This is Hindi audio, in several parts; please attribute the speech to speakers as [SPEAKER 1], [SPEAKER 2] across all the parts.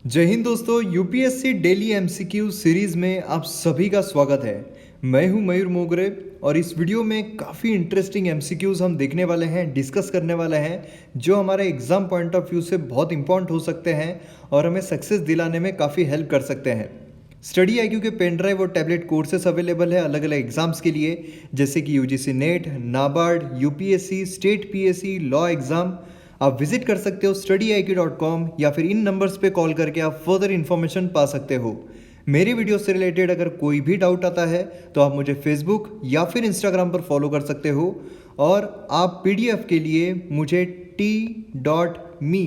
[SPEAKER 1] जय हिंद दोस्तों, यूपीएससी डेली एमसीक्यू सीरीज में आप सभी का स्वागत है। मैं हूं मयूर मोगरे और इस वीडियो में काफ़ी इंटरेस्टिंग एमसीक्यूज हम देखने वाले हैं, डिस्कस करने वाले हैं, जो हमारे एग्जाम पॉइंट ऑफ व्यू से बहुत इंपॉर्टेंट हो सकते हैं और हमें सक्सेस दिलाने में काफ़ी हेल्प कर सकते हैं। स्टडी आईक्यू के पेन ड्राइव और टैबलेट कोर्सेस अवेलेबल है अलग अलग एग्जाम्स के लिए, जैसे कि UGC net, NABARD, UPSC, state PSC, law exam. आप विजिट कर सकते हो studyIQ.com या फिर इन नंबर्स पे कॉल करके आप फर्दर इन्फॉर्मेशन पा सकते हो। मेरी वीडियो से रिलेटेड अगर कोई भी डाउट आता है तो आप मुझे फेसबुक या फिर इंस्टाग्राम पर फॉलो कर सकते हो और आप पीडीएफ के लिए मुझे t.me/मयूर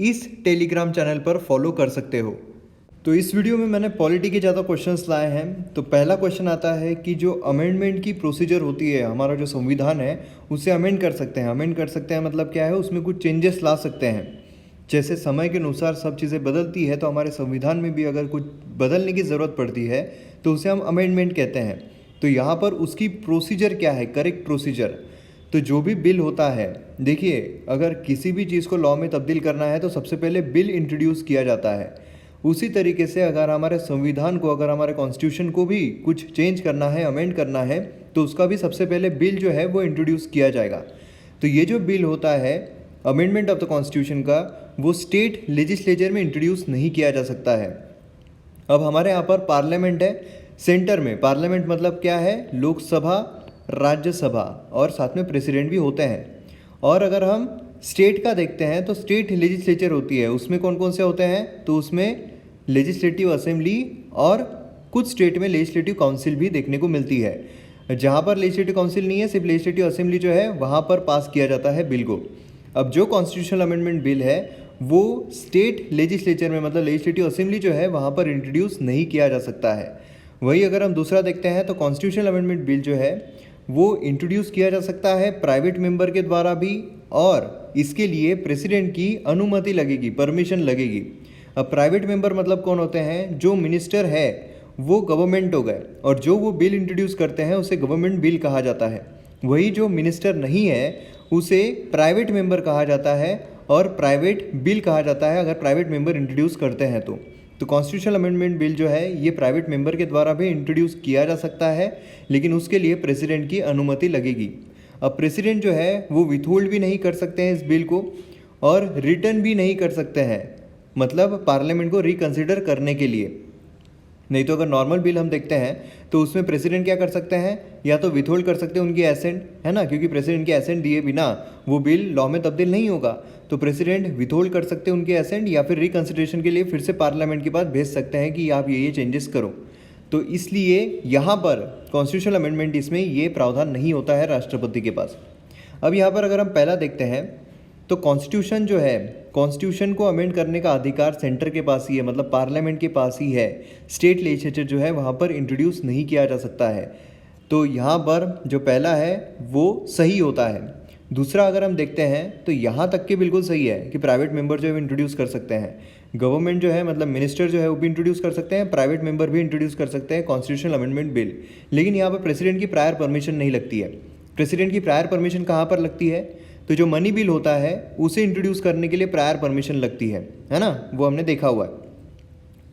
[SPEAKER 1] इस टेलीग्राम चैनल पर फॉलो कर सकते हो। तो इस वीडियो में मैंने पॉलिटी के ज़्यादा क्वेश्चंस लाए हैं। तो पहला क्वेश्चन आता है कि जो अमेंडमेंट की प्रोसीजर होती है, हमारा जो संविधान है उसे अमेंड कर सकते हैं। अमेंड कर सकते हैं मतलब क्या है, उसमें कुछ चेंजेस ला सकते हैं। जैसे समय के अनुसार सब चीज़ें बदलती है, तो हमारे संविधान में भी अगर कुछ बदलने की ज़रूरत पड़ती है तो उसे हम अमेंडमेंट कहते हैं। तो यहाँ पर उसकी प्रोसीजर क्या है, करेक्ट प्रोसीजर। तो जो भी बिल होता है, देखिए अगर किसी भी चीज़ को लॉ में तब्दील करना है तो सबसे पहले बिल इंट्रोड्यूस किया जाता है। उसी तरीके से अगर हमारे संविधान को, अगर हमारे कॉन्स्टिट्यूशन को भी कुछ चेंज करना है, अमेंड करना है, तो उसका भी सबसे पहले बिल जो है वो इंट्रोड्यूस किया जाएगा। तो ये जो बिल होता है अमेंडमेंट ऑफ द कॉन्स्टिट्यूशन का, वो स्टेट लेजिस्लेचर में इंट्रोड्यूस नहीं किया जा सकता है। अब हमारे यहाँ पर पार्लियामेंट है, सेंटर में पार्लियामेंट मतलब क्या है, लोकसभा, राज्यसभा और साथ में प्रेसिडेंट भी होते हैं। और अगर हम स्टेट का देखते हैं तो स्टेट लेजिस्लेचर होती है, उसमें कौन कौन से होते हैं, तो उसमें लेजिस्लेटिव असेंबली और कुछ स्टेट में लेजिस्लेटिव काउंसिल भी देखने को मिलती है। जहाँ पर लेजिस्लेटिव काउंसिल नहीं है, सिर्फ लेजिस्लेटिव असेंबली जो है वहाँ पर पास किया जाता है बिल को। अब जो कॉन्स्टिट्यूशनल अमेंडमेंट बिल है वो स्टेट लेजिस्लेचर में, मतलब लेजिस्लेटिव असेंबली जो है वहाँ पर इंट्रोड्यूस नहीं किया जा सकता है। वही अगर हम दूसरा देखते हैं तो कॉन्स्टिट्यूशनल अमेंडमेंट बिल जो है वो इंट्रोड्यूस किया जा सकता है प्राइवेट मेंबर के द्वारा भी, और इसके लिए प्रेसिडेंट की अनुमति लगेगी, परमिशन लगेगी। अब प्राइवेट मेंबर मतलब कौन होते हैं, जो मिनिस्टर है वो गवर्नमेंट हो गए, और जो वो बिल इंट्रोड्यूस करते हैं उसे गवर्नमेंट बिल कहा जाता है। वही जो मिनिस्टर नहीं है उसे प्राइवेट मेंबर कहा जाता है और प्राइवेट बिल कहा जाता है, अगर प्राइवेट मेंबर इंट्रोड्यूस करते हैं तो कॉन्स्टिट्यूशनल अमेंडमेंट बिल जो है ये प्राइवेट मेंबर के द्वारा भी इंट्रोड्यूस किया जा सकता है, लेकिन उसके लिए प्रेसिडेंट की अनुमति लगेगी। अब प्रेसिडेंट जो है वो विथहोल्ड भी नहीं कर सकते हैं इस बिल को, और रिटर्न भी नहीं कर सकते हैं, मतलब पार्लियामेंट को रिकंसिडर करने के लिए। नहीं तो अगर नॉर्मल बिल हम देखते हैं तो उसमें प्रेसिडेंट क्या कर सकते हैं, या तो विथहोल्ड कर सकते हैं उनकी एसेंट, है ना, क्योंकि प्रेसिडेंट के एसेंट दिए बिना वो बिल लॉ में तब्दील नहीं होगा। तो प्रेसिडेंट विथहोल्ड कर सकते हैं उनके एसेंट, या फिर रिकंसिडरेशन के लिए फिर से पार्लियामेंट के पास भेज सकते हैं कि आप ये चेंजेस करो। तो इसलिए यहाँ पर कॉन्स्टिट्यूशनल अमेंडमेंट इसमें ये प्रावधान नहीं होता है राष्ट्रपति के पास। अब यहाँ पर अगर हम पहला देखते हैं तो कॉन्स्टिट्यूशन जो है, कॉन्स्टिट्यूशन को अमेंड करने का अधिकार सेंटर के पास ही है, मतलब पार्लियामेंट के पास ही है। स्टेट लेजिस्लेचर जो है वहाँ पर इंट्रोड्यूस नहीं किया जा सकता है। तो यहाँ पर जो पहला है वो सही होता है। दूसरा अगर हम देखते हैं तो यहाँ तक के बिल्कुल सही है कि प्राइवेट मेंबर जो है इंट्रोड्यूस कर सकते हैं। गवर्नमेंट जो है, मतलब मिनिस्टर जो है वो भी इंट्रोड्यूस कर सकते हैं, प्राइवेट मेंबर भी इंट्रोड्यूस कर सकते हैं कॉन्स्टिट्यूशनल अमेंडमेंट बिल। लेकिन यहाँ पर प्रेसिडेंट की प्रायर परमिशन नहीं लगती है। प्रेसिडेंट की प्रायर परमिशन कहाँ पर लगती है, तो जो मनी बिल होता है उसे इंट्रोड्यूस करने के लिए प्रायर परमिशन लगती है ना, वो हमने देखा हुआ है।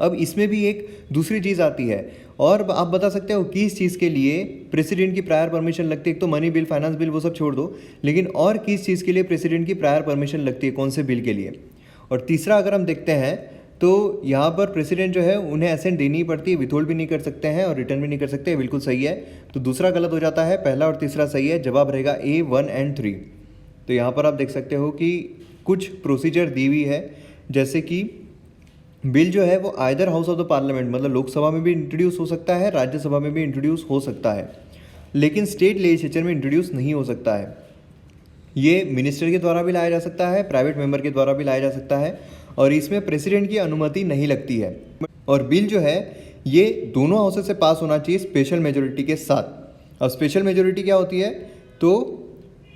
[SPEAKER 1] अब इसमें भी एक दूसरी चीज़ आती है, और आप बता सकते हो किस चीज़ के लिए प्रेसिडेंट की प्रायर परमिशन लगती है। एक तो मनी बिल, फाइनेंस बिल, वो सब छोड़ दो, लेकिन और किस चीज़ के लिए प्रेसिडेंट की प्रायर परमिशन लगती है, कौन से बिल के लिए। और तीसरा अगर हम देखते हैं तो यहाँ पर प्रेसिडेंट जो है उन्हें एसेंट देनी ही पड़ती है, विथहोल्ड भी नहीं कर सकते हैं और रिटर्न भी नहीं कर सकते हैं, बिल्कुल सही है। तो दूसरा गलत हो जाता है, पहला और तीसरा सही है। जवाब रहेगा A, 1 और 3। तो यहाँ पर आप देख सकते हो कि कुछ प्रोसीजर दी हुई है, जैसे कि बिल जो है वो either house of the parliament, मतलब लोकसभा में भी इंट्रोड्यूस हो सकता है, राज्यसभा में भी इंट्रोड्यूस हो सकता है, लेकिन स्टेट लेजिस्लेचर में इंट्रोड्यूस नहीं हो सकता है। ये मिनिस्टर के द्वारा भी लाया जा सकता है, प्राइवेट मेंबर के द्वारा भी लाया जा सकता है, और इसमें प्रेसिडेंट की अनुमति नहीं लगती है। और बिल जो है ये दोनों हाउसेस से पास होना चाहिए स्पेशल मेजोरिटी के साथ। अब स्पेशल मेजोरिटी क्या होती है, तो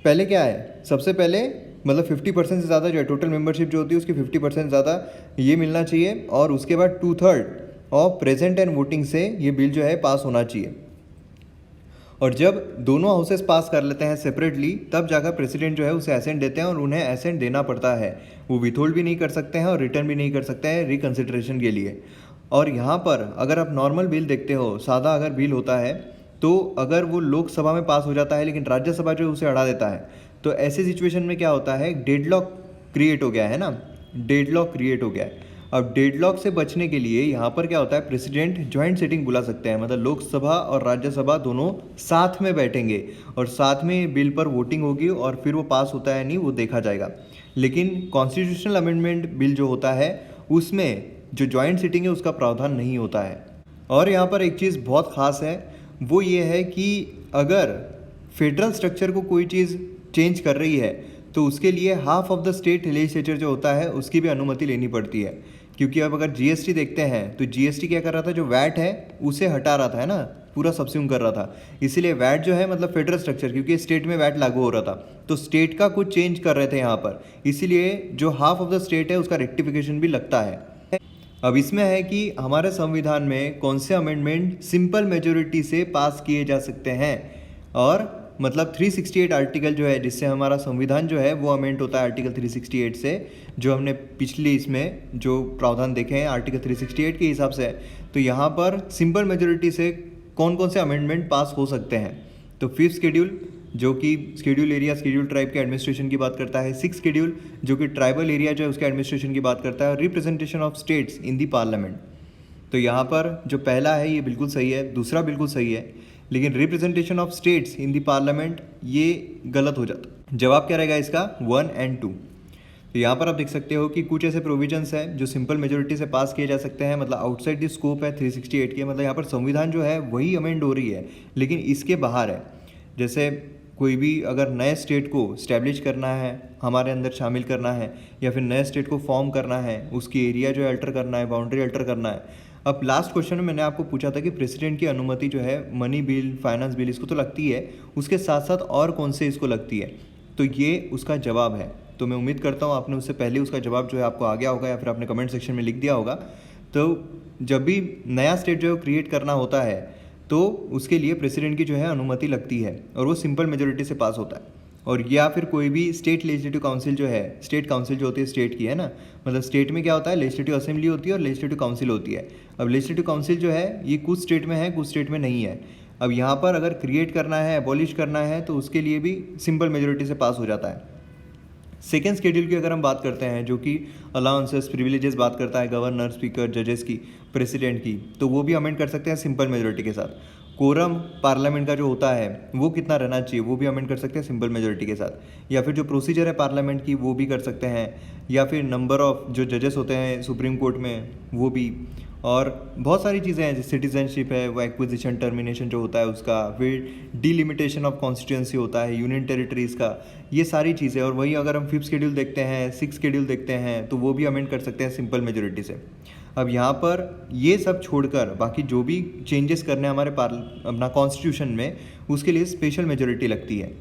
[SPEAKER 1] पहले क्या है, सबसे पहले मतलब 50% से ज़्यादा जो है टोटल मेंबरशिप जो होती है उसकी 50% ज़्यादा ये मिलना चाहिए, और उसके बाद 2/3 ऑफ प्रेजेंट एंड वोटिंग से ये बिल जो है पास होना चाहिए। और जब दोनों हाउसेस पास कर लेते हैं सेपरेटली, तब जाकर प्रेसिडेंट जो है उसे एसेंट देते हैं और उन्हें एसेंट देना पड़ता है। वो विथहोल्ड भी नहीं कर सकते हैं और रिटर्न भी नहीं कर सकते हैं रिकन्सिडरेशन के लिए। और यहाँ पर अगर आप नॉर्मल बिल देखते हो, सादा अगर बिल होता है, तो अगर वो लोकसभा में पास हो जाता है लेकिन राज्यसभा जो है उसे अड़ा देता है, तो ऐसी सिचुएशन में क्या होता है, डेडलॉक क्रिएट हो गया है ना, डेडलॉक क्रिएट हो गया है। अब डेडलॉक से बचने के लिए यहाँ पर क्या होता है, प्रेसिडेंट ज्वाइंट सिटिंग बुला सकते हैं, मतलब लोकसभा और राज्यसभा दोनों साथ में बैठेंगे और साथ में बिल पर वोटिंग होगी और फिर वो पास होता है नहीं वो देखा जाएगा। लेकिन कॉन्स्टिट्यूशनल अमेंडमेंट बिल जो होता है उसमें जो ज्वाइंट सिटिंग है उसका प्रावधान नहीं होता है। और यहाँ पर एक चीज़ बहुत ख़ास है, वो ये है कि अगर फेडरल स्ट्रक्चर को कोई चीज़ चेंज कर रही है तो उसके लिए half of the state legislature जो होता है उसकी भी अनुमति लेनी पड़ती है। क्योंकि अब अगर जीएसटी देखते हैं तो जीएसटी क्या कर रहा था, जो वैट है उसे हटा रहा था, है ना, पूरा सब्स्यूम कर रहा था। इसीलिए वैट जो है मतलब फेडरल स्ट्रक्चर, क्योंकि स्टेट में वैट लागू हो रहा था तो स्टेट का कुछ चेंज कर रहे थे यहाँ पर, इसीलिए जो हाफ ऑफ द स्टेट है उसका रेक्टिफिकेशन भी लगता है। अब इसमें है कि हमारे संविधान में कौन से अमेंडमेंट सिंपल मेजोरिटी से पास किए जा सकते हैं, और मतलब 368 आर्टिकल जो है जिससे हमारा संविधान जो है वो अमेंड होता है आर्टिकल 368 से, जो हमने पिछली इसमें जो प्रावधान देखे हैं आर्टिकल 368 के हिसाब से। तो यहाँ पर सिंपल मेजोरिटी से कौन कौन से अमेंडमेंट पास हो सकते हैं, तो 5th शेड्यूल जो कि शेड्यूल एरिया शेड्यूल ट्राइब के एडमिनिस्ट्रेशन की बात करता है, 6th शेड्यूल जो कि ट्राइबल एरिया जो है उसके एडमिनिस्ट्रेशन की बात करता है, और representation of states in the parliament. तो यहाँ पर जो पहला है ये बिल्कुल सही है, दूसरा बिल्कुल सही है, लेकिन representation of states in the parliament ये गलत हो जाता। जवाब क्या रहेगा इसका, 1 और 2। तो यहाँ पर आप देख सकते हो कि कुछ ऐसे प्रोविजंस हैं जो सिंपल मेजोरिटी से पास किए जा सकते हैं, मतलब आउटसाइड द स्कोप है 368 के, मतलब यहाँ पर संविधान जो है वही अमेंड हो रही है लेकिन इसके बाहर है। जैसे कोई भी अगर नए स्टेट को स्टैब्लिश करना है, हमारे अंदर शामिल करना है, या फिर नए स्टेट को फॉर्म करना है, उसकी एरिया जो है अल्टर करना है, बाउंड्री अल्टर करना है। अब लास्ट क्वेश्चन में मैंने आपको पूछा था कि प्रेसिडेंट की अनुमति जो है मनी बिल, फाइनेंस बिल इसको तो लगती है, उसके साथ साथ और कौन से इसको लगती है, तो ये उसका जवाब है। तो मैं उम्मीद करता हूँ आपने उससे पहले उसका जवाब जो है आपको आ गया होगा या फिर आपने कमेंट सेक्शन में लिख दिया होगा। तो जब भी नया स्टेट जो है क्रिएट करना होता है तो उसके लिए प्रेसिडेंट की जो है अनुमति लगती है और वो सिंपल मेजोरिटी से पास होता है। और या फिर कोई भी स्टेट लेजिस्लेटिव काउंसिल जो है, स्टेट काउंसिल जो होती है स्टेट की, है ना, मतलब स्टेट में क्या होता है, लेजिस्लेटिव असेंबली होती है और लेजिस्लेटिव काउंसिल होती है। अब लेजिस्लेटिव काउंसिल जो है ये कुछ स्टेट में है, कुछ स्टेट में नहीं है। अब यहाँ पर अगर क्रिएट करना है, एबॉलिश करना है, तो उसके लिए भी सिंपल मेजोरिटी से पास हो जाता है। सेकेंड शेड्यूल की अगर हम बात करते हैं जो कि अलाउंसेस, प्रिविलेजेस बात करता है गवर्नर, स्पीकर, जजेस की, प्रेसिडेंट की, तो वो भी अमेंड कर सकते हैं सिंपल मेजोरिटी के साथ। कोरम पार्लियामेंट का जो होता है वो कितना रहना चाहिए वो भी अमेंड कर सकते हैं सिंपल मेजोरिटी के साथ। या फिर जो प्रोसीजर है पार्लियामेंट की वो भी कर सकते हैं, या फिर नंबर ऑफ जो जजेस होते हैं सुप्रीम कोर्ट में वो भी, और बहुत सारी चीज़ें हैं जैसे सिटीजनशिप है, वो एक्विजिशन टर्मिनेशन जो होता है उसका, फिर डिलिमिटेशन ऑफ कॉन्स्टिट्यूंसी होता है, यूनियन टेरिटरीज़ का, ये सारी चीज़ें। और वही अगर हम 5th शेड्यूल देखते हैं, 6th शेड्यूल देखते हैं, तो वो भी अमेंड कर सकते हैं सिंपल मेजोरिटी से। अब यहाँ पर ये सब छोड़कर बाकी जो भी चेंजेस करने हमारे अपना कॉन्स्टिट्यूशन में, उसके लिए स्पेशल मेजोरिटी लगती है।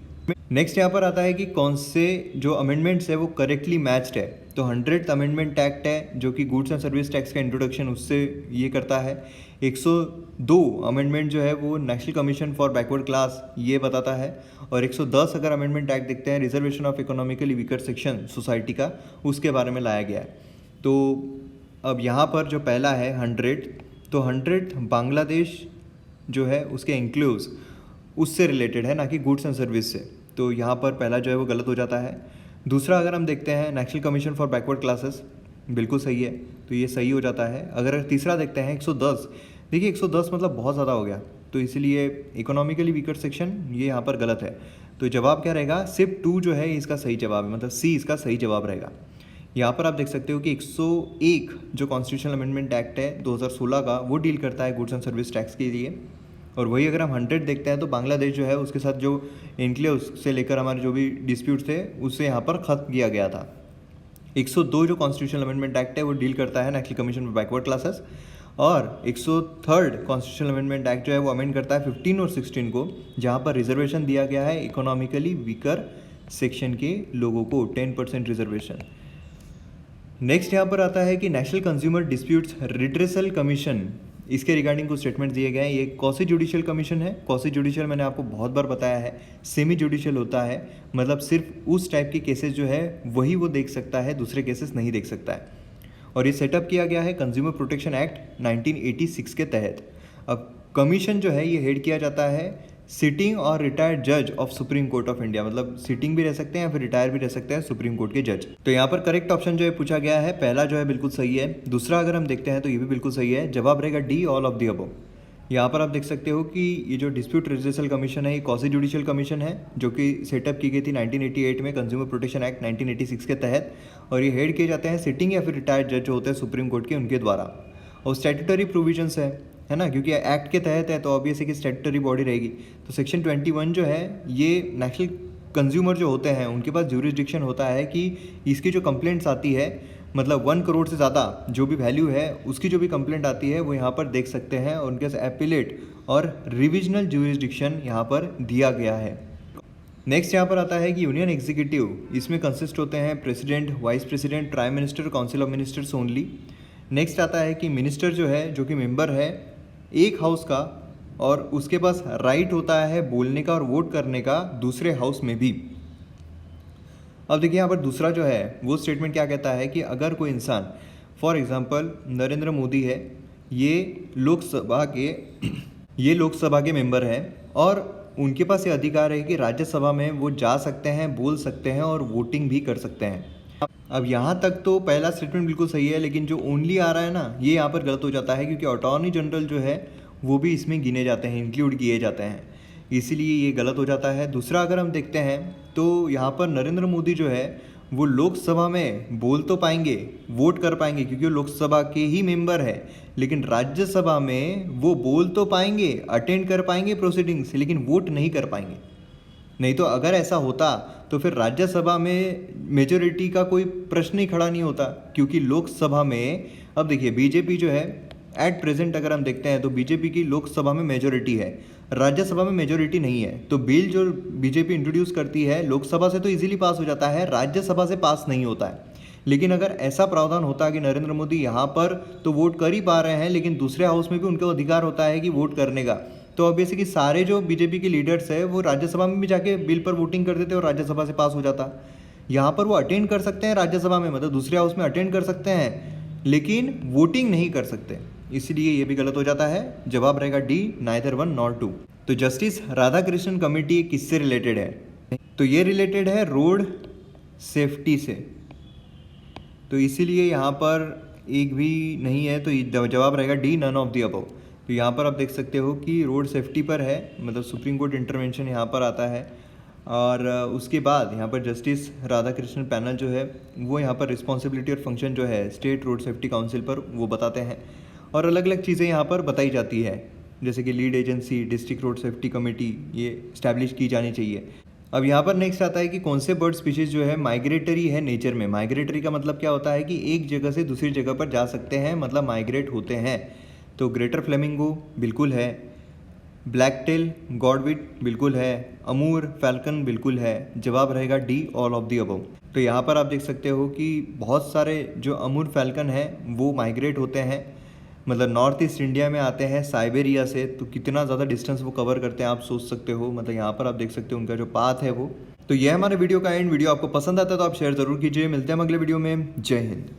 [SPEAKER 1] नेक्स्ट यहाँ पर आता है कि कौन से जो अमेंडमेंट्स है वो करेक्टली मैच्ड है। तो 100th अमेंडमेंट एक्ट है जो कि गुड्स एंड सर्विस टैक्स का इंट्रोडक्शन उससे ये करता है। 102 अमेंडमेंट जो है वो national commission for backward class ये बताता है। और 110 अगर अमेंडमेंट एक्ट देखते हैं, reservation of economically weaker section society का, उसके बारे में लाया गया है। तो अब यहाँ पर जो पहला है 100, तो 100 बांग्लादेश जो है उसके इंक्लूज उससे रिलेटेड है, ना कि गुड्स एंड सर्विस से। तो यहाँ पर पहला जो है वो गलत हो जाता है। दूसरा अगर हम देखते हैं national commission for backward classes, बिल्कुल सही है, तो ये सही हो जाता है। अगर तीसरा देखते हैं 110, देखिए 110 मतलब बहुत ज़्यादा हो गया, तो इसलिए इकोनॉमिकली वीकर सेक्शन ये यहाँ पर गलत है। तो जवाब क्या रहेगा, सिर्फ 2 जो है इसका सही जवाब है, मतलब सी इसका सही जवाब रहेगा। यहाँ पर आप देख सकते हो कि 101 जो कॉन्स्टिट्यूशनल अमेंडमेंट एक्ट है 2016 का, वो डील करता है गुड्स एंड सर्विस टैक्स के लिए। और वही अगर हम 100 देखते हैं तो बांग्लादेश जो है उसके साथ जो इंक्लेव से लेकर हमारे जो भी डिस्प्यूट्स थे उससे यहाँ पर ख़त्म किया गया था। 102 जो कॉन्स्टिट्यूशनल अमेंडमेंट एक्ट है वो डील करता है national commission for backward classes. और 103 कॉन्स्टिट्यूशनल अमेंडमेंट एक्ट जो है वो अमेंड करता है 15 और 16 को, जहाँ पर रिजर्वेशन दिया गया है इकोनॉमिकली वीकर सेक्शन के लोगों को 10% रिजर्वेशन। नेक्स्ट यहाँ पर आता है कि national consumer disputes redressal commission इसके रिगार्डिंग कुछ स्टेटमेंट दिए गए हैं। ये क्वासी जुडिशियल कमीशन है। क्वासी जुडिशियल मैंने आपको बहुत बार बताया है, सेमी जुडिशियल होता है, मतलब सिर्फ उस टाइप के केसेस जो है वही वो देख सकता है, दूसरे केसेस नहीं देख सकता है। और ये सेटअप किया गया है कंज्यूमर प्रोटेक्शन एक्ट 1986 के तहत। अब कमीशन जो है ये हेड किया जाता है सिटिंग और रिटायर्ड जज of supreme court of India, मतलब सिटिंग भी रह सकते हैं या फिर रिटायर भी रह सकते हैं सुप्रीम कोर्ट के जज। तो यहाँ पर करेक्ट ऑप्शन जो है पूछा गया है, पहला जो है बिल्कुल सही है। दूसरा अगर हम देखते हैं तो ये भी बिल्कुल सही है, जवाब रहेगा D, all of the above. यहाँ पर आप देख सकते हो कि ये जो डिस्प्यूट रेजोल्यूशन कमीशन है ये क्वासी जुडिशियल कमीशन है, जो कि सेटअप की गई थी 1988 में कंज्यूमर प्रोटेक्शन एक्ट 1986 के तहत। और ये हेड किए जाते हैं सिटिंग या फिर रिटायर्ड जज जो होते हैं सुप्रीम कोर्ट के, उनके द्वारा। और स्टैट्यूटरी प्रोविजंस है ना, क्योंकि एक्ट के तहत है तो ऑब्वियसली कि स्टैट्यूटरी बॉडी रहेगी। तो सेक्शन 21 जो है ये नेशनल कंज्यूमर जो होते हैं उनके पास ज्यूरिसडिक्शन होता है कि इसकी जो कंप्लेंट्स आती है, मतलब 1 करोड़ से ज़्यादा जो भी वैल्यू है उसकी जो भी कंप्लेंट आती है वो यहाँ पर देख सकते हैं, और उनके एपिलेट और रिविजनल ज्यूरिसडिक्शन यहाँ पर दिया गया है। नेक्स्ट यहाँ पर आता है कि यूनियन एग्जीक्यूटिव, इसमें कंसिस्ट होते हैं president, vice president, prime minister, council of ministers only. Next आता है कि मिनिस्टर जो है, जो कि मेंबर है एक हाउस का, और उसके पास राइट होता है बोलने का और वोट करने का दूसरे हाउस में भी। अब देखिए यहाँ पर दूसरा जो है वो स्टेटमेंट क्या कहता है कि अगर कोई इंसान, फॉर एग्जांपल नरेंद्र मोदी है, ये लोकसभा के मेंबर हैं और उनके पास ये अधिकार है कि राज्यसभा में वो जा सकते हैं, बोल सकते हैं और वोटिंग भी कर सकते हैं। अब यहाँ तक तो पहला स्टेटमेंट बिल्कुल सही है, लेकिन जो ओनली आ रहा है ना ये यहाँ पर गलत हो जाता है, क्योंकि अटॉर्नी जनरल जो है वो भी इसमें गिने जाते हैं, इंक्लूड किए जाते हैं, इसीलिए ये गलत हो जाता है। दूसरा अगर हम देखते हैं तो यहाँ पर नरेंद्र मोदी जो है वो लोकसभा में बोल तो पाएंगे, वोट कर पाएंगे क्योंकि वो लोकसभा के ही मेंबर है, लेकिन राज्यसभा में वो बोल तो पाएंगे, अटेंड कर पाएंगे प्रोसीडिंग्स, लेकिन वोट नहीं कर पाएंगे। नहीं तो अगर ऐसा होता तो फिर राज्यसभा में मेजोरिटी का कोई प्रश्न ही खड़ा नहीं होता, क्योंकि लोकसभा में, अब देखिए बीजेपी जो है एट प्रेजेंट अगर हम देखते हैं तो बीजेपी की लोकसभा में मेजोरिटी है, राज्यसभा में मेजोरिटी नहीं है। तो बिल जो बीजेपी इंट्रोड्यूस करती है लोकसभा से तो इजीली पास हो जाता है, राज्यसभा से पास नहीं होता है। लेकिन अगर ऐसा प्रावधान होता कि नरेंद्र मोदी यहाँ पर तो वोट कर ही पा रहे हैं, लेकिन दूसरे हाउस में भी उनको अधिकार होता है कि वोट करने का, तो ऑब्वियसली कि सारे जो बीजेपी के लीडर्स है वो राज्यसभा में भी जाके बिल पर वोटिंग कर देते और राज्यसभा से पास हो जाता। यहाँ पर वो अटेंड कर सकते हैं राज्यसभा में, मतलब दूसरे हाउस में अटेंड कर सकते हैं, लेकिन वोटिंग नहीं कर सकते, इसलिए ये भी गलत हो जाता है। जवाब रहेगा डी, नाइदर 1 नॉर 2। तो जस्टिस राधाकृष्णन कमेटी किससे रिलेटेड है? तो ये रिलेटेड है रोड सेफ्टी से, तो इसीलिए यहाँ पर एक भी नहीं है, तो जवाब रहेगा D, none of the above. तो यहाँ पर आप देख सकते हो कि रोड सेफ्टी पर है, मतलब सुप्रीम कोर्ट इंटरवेंशन यहाँ पर आता है, और उसके बाद यहाँ पर जस्टिस राधाकृष्णन पैनल जो है वो यहाँ पर रिस्पॉन्सिबिलिटी और फंक्शन जो है स्टेट रोड सेफ्टी काउंसिल पर वो बताते हैं, और अलग अलग चीज़ें यहाँ पर बताई जाती है, जैसे कि lead agency, district road safety committee ये इस्टेब्लिश की जानी चाहिए। अब यहाँ पर नेक्स्ट आता है कि कौन से बर्ड स्पीशीज़ जो है माइग्रेटरी है नेचर में। माइग्रेटरी का मतलब क्या होता है कि एक जगह से दूसरी जगह पर जा सकते हैं, मतलब माइग्रेट होते हैं। तो ग्रेटर फ्लेमिंगो बिल्कुल है, ब्लैक टेल गॉडविट बिल्कुल है, अमूर फैल्कन बिल्कुल है। जवाब रहेगा D, all of the above. तो यहाँ पर आप देख सकते हो कि बहुत सारे जो अमूर फैल्कन है वो माइग्रेट होते हैं, मतलब नॉर्थ ईस्ट इंडिया में आते हैं साइबेरिया से। तो कितना ज़्यादा डिस्टेंस वो कवर करते हैं आप सोच सकते हो, मतलब यहाँ पर आप देख सकते हो उनका जो पाथ है वो। तो यह हमारे वीडियो का एंड। वीडियो आपको पसंद आता है तो आप शेयर ज़रूर कीजिए। मिलते हैं हम अगले वीडियो में। जय हिंद।